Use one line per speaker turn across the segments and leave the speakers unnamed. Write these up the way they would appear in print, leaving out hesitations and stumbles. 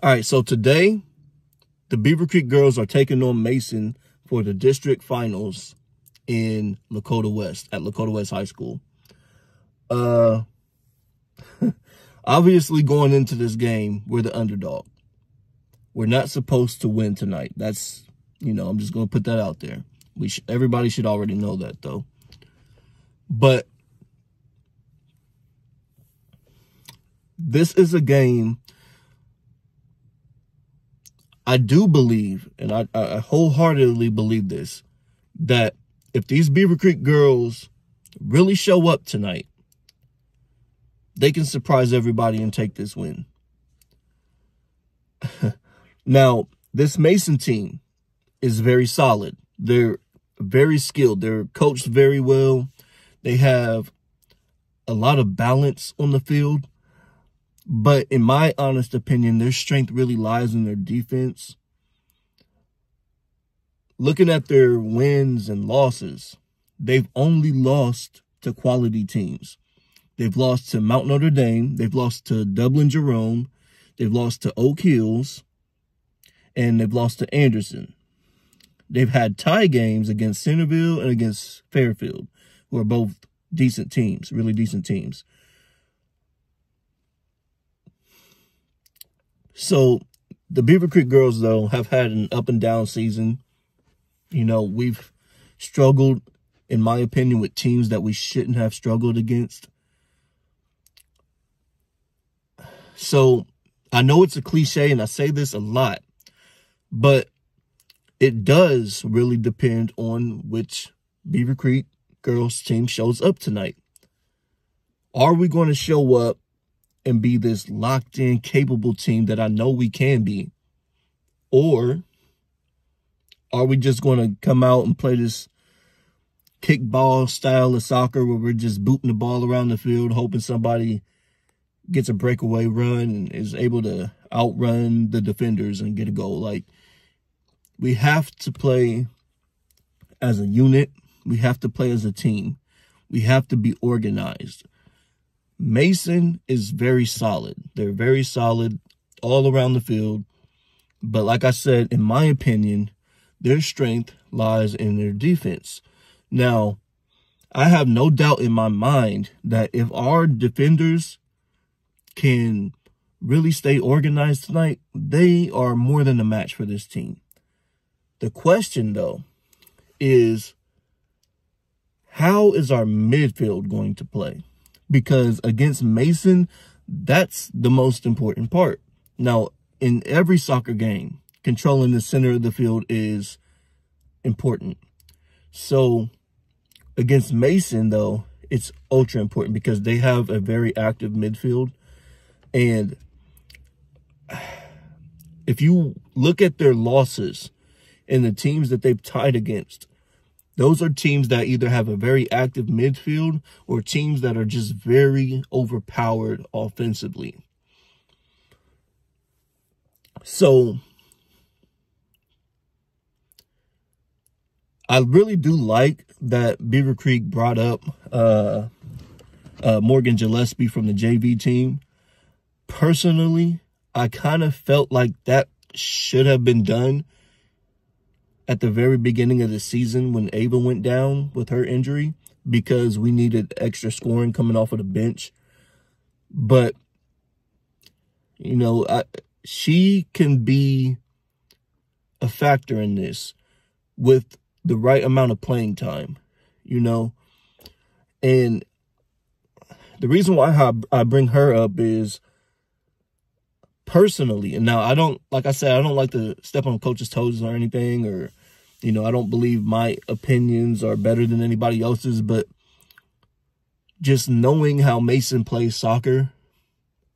All right, so today, the Beavercreek girls are taking on Mason for the district finals in Lakota West, at Lakota West High School. Obviously, going into this game, we're the underdog. We're not supposed to win tonight. That's, I'm just going to put that out there. Everybody should already know that, though. But this is a game I do believe, and I wholeheartedly believe this, that if these Beavercreek girls really show up tonight, they can surprise everybody and take this win. Now, this Mason team is very solid. They're very skilled. They're coached very well. They have a lot of balance on the field. But in my honest opinion, their strength really lies in their defense. Looking at their wins and losses, they've only lost to quality teams. They've lost to Mount Notre Dame. They've lost to Dublin Jerome. They've lost to Oak Hills. And they've lost to Anderson. They've had tie games against Centerville and against Fairfield, who are both decent teams, really decent teams. So the Beavercreek girls, though, have had an up and down season. We've struggled, in my opinion, with teams that we shouldn't have struggled against. So I know it's a cliche, and I say this a lot, but it does really depend on which Beavercreek girls team shows up tonight. Are we going to show up and be this locked-in, capable team that I know we can be? Or are we just going to come out and play this kickball style of soccer where we're just booting the ball around the field, hoping somebody gets a breakaway run and is able to outrun the defenders and get a goal? Like, we have to play as a unit. We have to play as a team. We have to be organized. Mason is very solid. They're very solid all around the field. But like I said, in my opinion, their strength lies in their defense. Now, I have no doubt in my mind that if our defenders can really stay organized tonight, they are more than a match for this team. The question, though, is how is our midfield going to play? Because against Mason, that's the most important part. Now, in every soccer game, controlling the center of the field is important. So against Mason, though, it's ultra important because they have a very active midfield. And if you look at their losses and the teams that they've tied against, those are teams that either have a very active midfield or teams that are just very overpowered offensively. So I really do like that Beavercreek brought up Morgan Gillespie from the JV team. Personally, I kind of felt like that should have been done at the very beginning of the season when Ava went down with her injury, because we needed extra scoring coming off of the bench. But, she can be a factor in this with the right amount of playing time, And the reason why I bring her up is personally, and now I don't like to step on coach's toes or anything, or I don't believe my opinions are better than anybody else's, but just knowing how Mason plays soccer,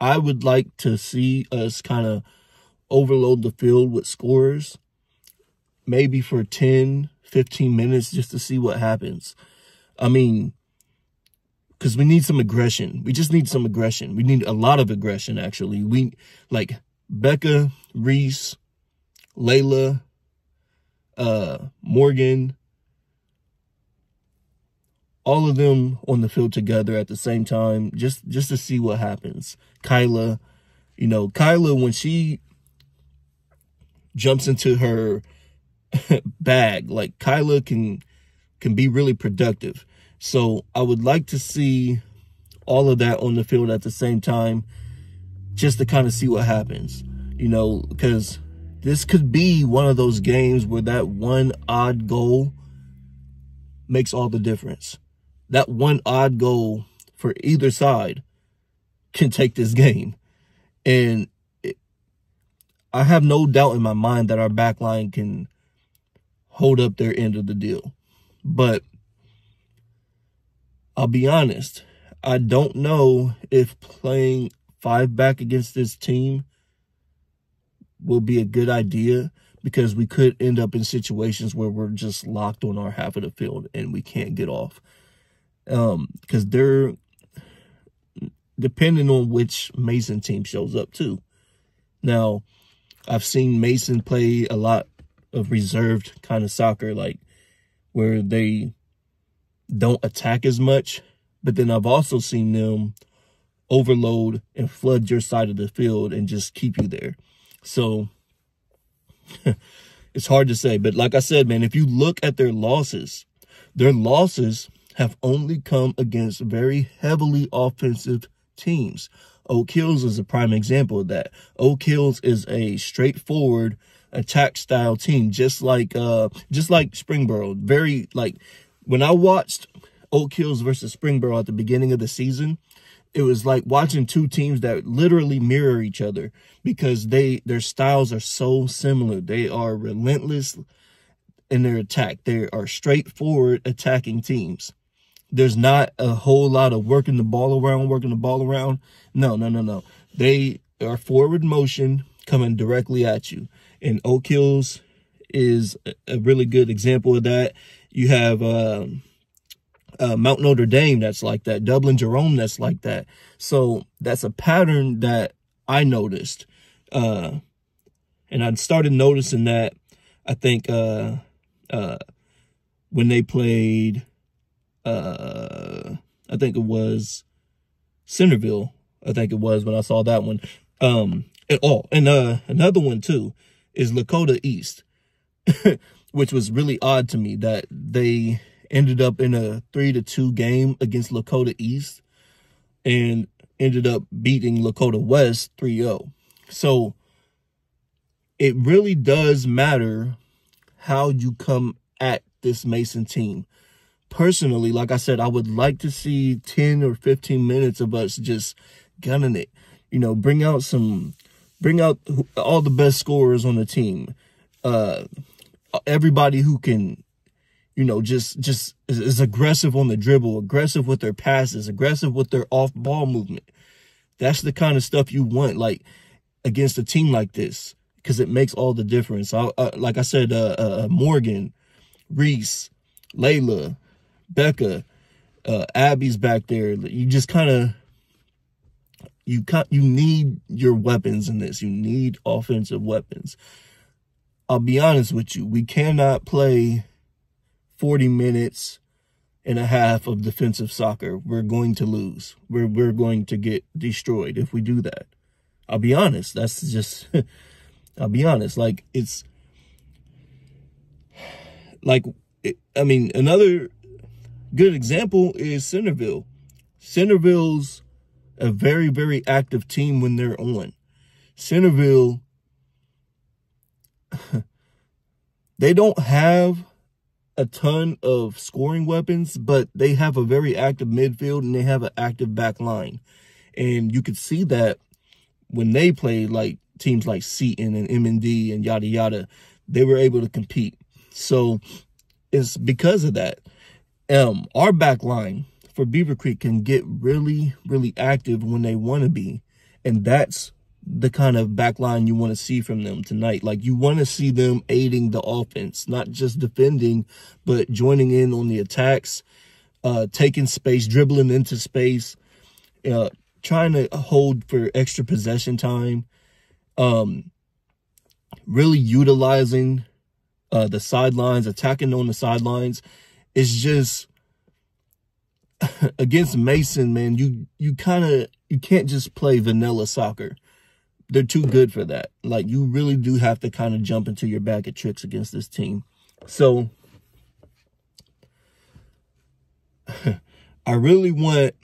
I would like to see us kind of overload the field with scorers, maybe for 10, 15 minutes just to see what happens. I mean, because we need some aggression. We just need some aggression. We need a lot of aggression, actually. We, like Becca, Reese, Layla, Morgan, all of them on the field together at the same time, just to see what happens. Kyla, Kyla, when she jumps into her bag. Like, Kyla can be really productive. So I would like to see all of that on the field at the same time, just to kind of see what happens, you know, because this could be one of those games where that one odd goal makes all the difference. That one odd goal for either side can take this game. And I have no doubt in my mind that our back line can hold up their end of the deal. But I'll be honest, I don't know if playing 5 back against this team will be a good idea, because we could end up in situations where we're just locked on our half of the field and we can't get off. Because they're depending on which Mason team shows up too. Now, I've seen Mason play a lot of reserved kind of soccer, like where they don't attack as much. But then I've also seen them overload and flood your side of the field and just keep you there. So it's hard to say. But like I said, man, if you look at their losses have only come against very heavily offensive teams. Oak Hills is a prime example of that. Oak Hills is a straightforward attack style team, just like Springboro. Very, like, when I watched Oak Hills versus Springboro at the beginning of the season, it was like watching two teams that literally mirror each other, because their styles are so similar. They are relentless in their attack. They are straightforward attacking teams. There's not a whole lot of working the ball around. No. They are forward motion coming directly at you. And Oak Hills is a really good example of that. You have Mount Notre Dame that's like that. Dublin Jerome that's like that. So that's a pattern that I noticed. And I started noticing that, I think, when they played, I think it was Centerville. I think it was when I saw that one. Another one too is Lakota East, which was really odd to me that they ended up in a 3-2 game against Lakota East and ended up beating Lakota West 3-0. So it really does matter how you come at this Mason team. Personally, like I said, I would like to see 10 or 15 minutes of us just gunning it. You know, bring out all the best scorers on the team. Everybody who can, you know, just is aggressive on the dribble, aggressive with their passes, aggressive with their off-ball movement. That's the kind of stuff you want, like, against a team like this, because it makes all the difference. Like I said, Morgan, Reese, Layla, Becca, Abby's back there. You just kind of, you need your weapons in this. You need offensive weapons. I'll be honest with you. We cannot play 40 minutes and a half of defensive soccer. We're going to lose. We're going to get destroyed if we do that. I'll be honest. That's just, I'll be honest. Like, it's like, I mean, another good example is Centerville. Centerville's a very, very active team when they're on. Centerville, they don't have a ton of scoring weapons, but they have a very active midfield and they have an active back line. And you could see that when they played like teams like Seton and M&D and yada, yada, they were able to compete. So it's because of that. Our back line for Beavercreek can get really, really active when they want to be. And that's the kind of back line you want to see from them tonight. Like, you want to see them aiding the offense, not just defending, but joining in on the attacks, taking space, dribbling into space, trying to hold for extra possession time, really utilizing the sidelines, attacking on the sidelines. It's just, against Mason, man, you can't just play vanilla soccer. they're too good for that. Like, you really do have to kind of jump into your bag of tricks against this team. So I really want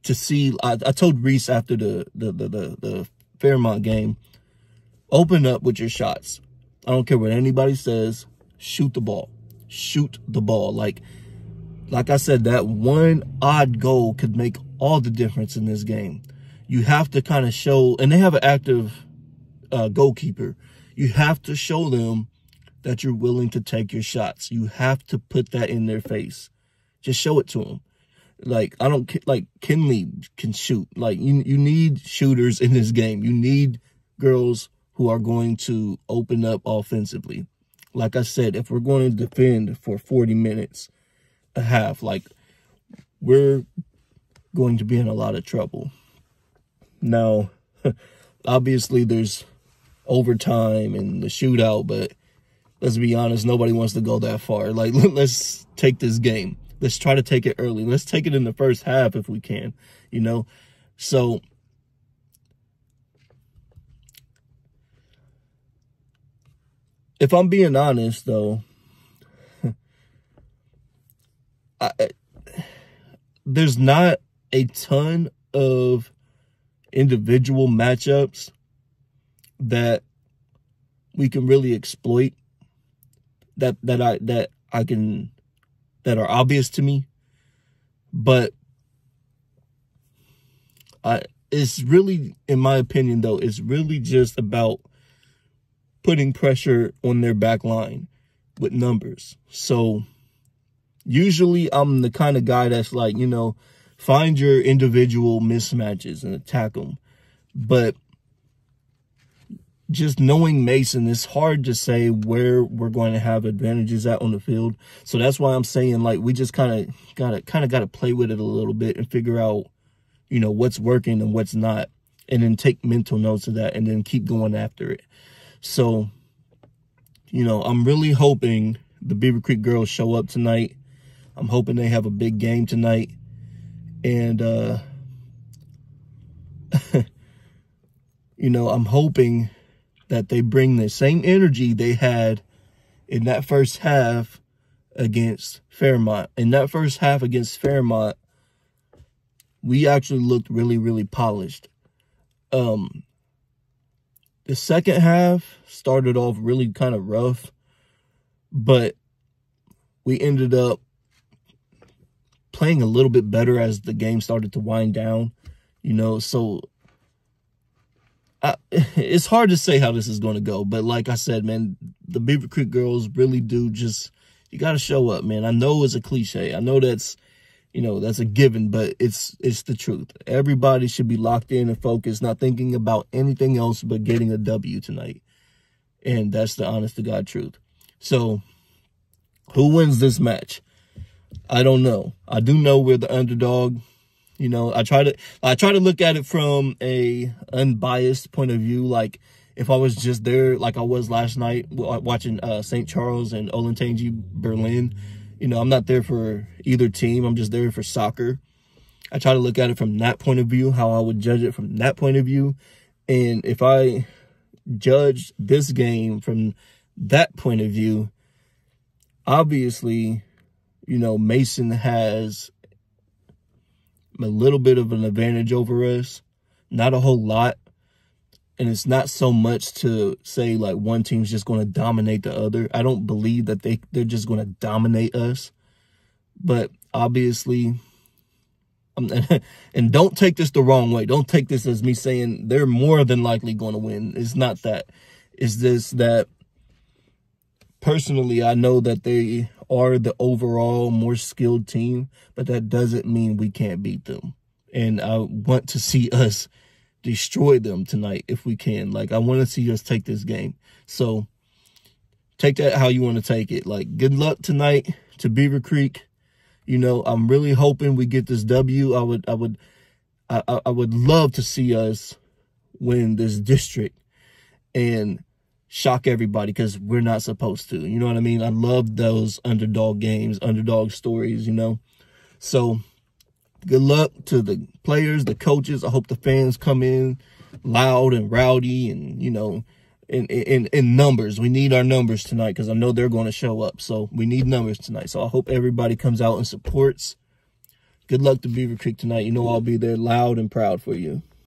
to see. I told Reese after the Fairmont game, open up with your shots. I don't care what anybody says. Shoot the ball. Shoot the ball. Like I said, that one odd goal could make all the difference in this game. You have to kind of show, and they have an active goalkeeper. You have to show them that you're willing to take your shots. You have to put that in their face. Just show it to them. Like, Kinley can shoot. Like, you need shooters in this game. You need girls who are going to open up offensively. Like I said, if we're going to defend for 40 minutes a half, like, we're going to be in a lot of trouble. Now, obviously there's overtime and the shootout, but let's be honest, nobody wants to go that far. Like, let's take this game. Let's try to take it early. Let's take it in the first half if we can, you know? So if I'm being honest, though, there's not a ton of individual matchups that we can really exploit that are obvious to me. But it's really, in my opinion, though, it's really just about putting pressure on their back line with numbers. So usually I'm the kind of guy that's like, you know, find your individual mismatches and attack them. But just knowing Mason, it's hard to say where we're going to have advantages at on the field. So that's why I'm saying, like, we just kind of got to play with it a little bit and figure out, you know, what's working and what's not, and then take mental notes of that and then keep going after it. So, you know, I'm really hoping the Beavercreek girls show up tonight. I'm hoping they have a big game tonight. And, you know, I'm hoping that they bring the same energy they had in that first half against Fairmont. In that first half against Fairmont, we actually looked really, really polished. The second half started off really kind of rough, but we ended up playing a little bit better as the game started to wind down, you know. So it's hard to say how this is going to go, but like I said, man, the Beavercreek girls really do just, you got to show up, man. I know it's a cliche. I know that's, you know, that's a given, but it's the truth. Everybody should be locked in and focused, not thinking about anything else but getting a W tonight. And that's the honest to God truth. So who wins this match? I don't know. I do know we're the underdog. You know, I try to look at it from a unbiased point of view. Like, if I was just there like I was last night watching St. Charles and Olentangy Berlin, you know, I'm not there for either team. I'm just there for soccer. I try to look at it from that point of view, how I would judge it from that point of view. And if I judge this game from that point of view, obviously, you know, Mason has a little bit of an advantage over us, not a whole lot. And it's not so much to say like one team's just going to dominate the other. I don't believe that they're just going to dominate us. But obviously, and don't take this the wrong way. Don't take this as me saying they're more than likely going to win. It's not that. It's just that personally, I know that they are the overall more skilled team, but that doesn't mean we can't beat them. And I want to see us destroy them tonight if we can. Like, I want to see us take this game. So take that how you want to take it. Like, good luck tonight to Beavercreek. You know, I'm really hoping we get this W. I would love to see us win this district and shock everybody, because we're not supposed to. You know what I mean? I love those underdog games, underdog stories, you know. So Good luck to the players, the coaches. I hope the fans come in loud and rowdy and, you know, in numbers. We need our numbers tonight because I know they're going to show up. So we need numbers tonight. So I hope everybody comes out and supports. Good luck to Beavercreek tonight. You know I'll be there loud and proud for you.